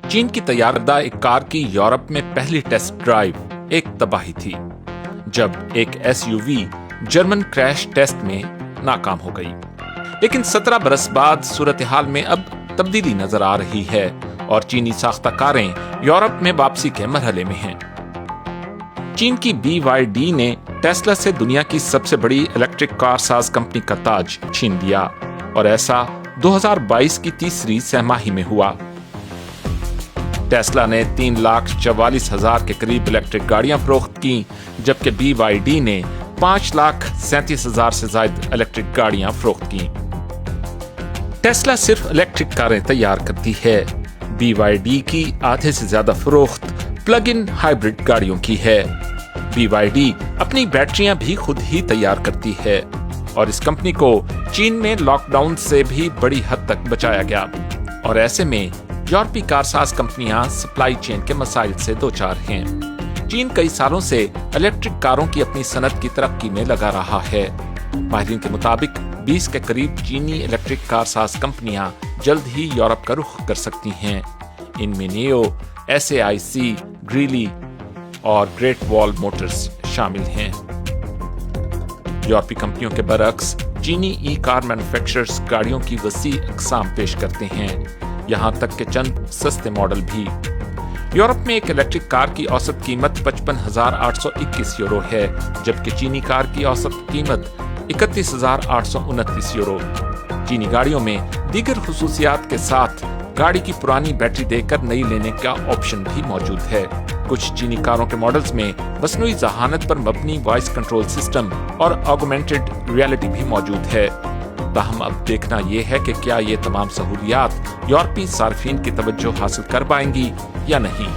چین کی تیار کردہ ایک کار کی یورپ میں پہلی ٹیسٹ ڈرائیو ایک تباہی تھی جب ایک S U V German crash test میں ناکام ہو گئی، لیکن 17 برس بعد صورتحال میں اب تبدیلی نظر آ رہی ہے اور چینی ساختہ کاریں یورپ میں واپسی کے مرحلے میں ہیں۔ چین کی BYD نے ٹیسلا سے دنیا کی سب سے بڑی الیکٹرک کار ساز کمپنی کا تاج چھین لیا، اور ایسا 2022 کی تیسری سہ ماہی میں ہوا۔ ٹیسلا نے 3,44,000 کے قریب الیکٹرک گاڑیاں فروخت کی، جبکہ BYD نے 5,37,000 سے زائد الیکٹرک گاڑیاں فروخت کی۔ ٹیسلا صرف الیکٹرک کاریں تیار کرتی ہے، BYD کی آدھے سے زیادہ فروخت پلگ ان ہائیبرڈ گاڑیوں کی ہے۔ BYD اپنی بیٹریاں بھی خود ہی تیار کرتی ہے، اور اس کمپنی کو چین میں لاک ڈاؤن سے بھی بڑی حد تک بچایا گیا، اور ایسے میں یورپی کارساز کمپنیاں سپلائی چین کے مسائل سے دوچار ہیں۔ چین کئی سالوں سے الیکٹرک کاروں کی اپنی صنعت کی ترقی میں لگا رہا ہے۔ ماہرین کے مطابق 20 کے قریب چینی الیکٹرک کارساز کمپنیاں جلد ہی یورپ کا رخ کر سکتی ہیں۔ ان میں نیو، SAIC، گریلی اور گریٹ وال موٹرز شامل ہیں۔ یورپی کمپنیوں کے برعکس چینی ای کار مینوفیکچررز گاڑیوں کی وسیع اقسام پیش کرتے ہیں، یہاں تک کہ چند سستے ماڈل بھی۔ یورپ میں ایک الیکٹرک کار کی اوسط قیمت 55,821 یورو ہے، جبکہ چینی کار کی اوسط قیمت 31,829 یورو۔ چینی گاڑیوں میں دیگر خصوصیات کے ساتھ گاڑی کی پرانی بیٹری دے کر نئی لینے کا آپشن بھی موجود ہے۔ کچھ چینی کاروں کے ماڈلز میں مصنوعی ذہانت پر مبنی وائس کنٹرول سسٹم اور آگمنٹڈ ریئلٹی بھی موجود ہے۔ تاہم اب دیکھنا یہ ہے کہ کیا یہ تمام سہولیات یورپی صارفین کی توجہ حاصل کر پائیں گی یا نہیں۔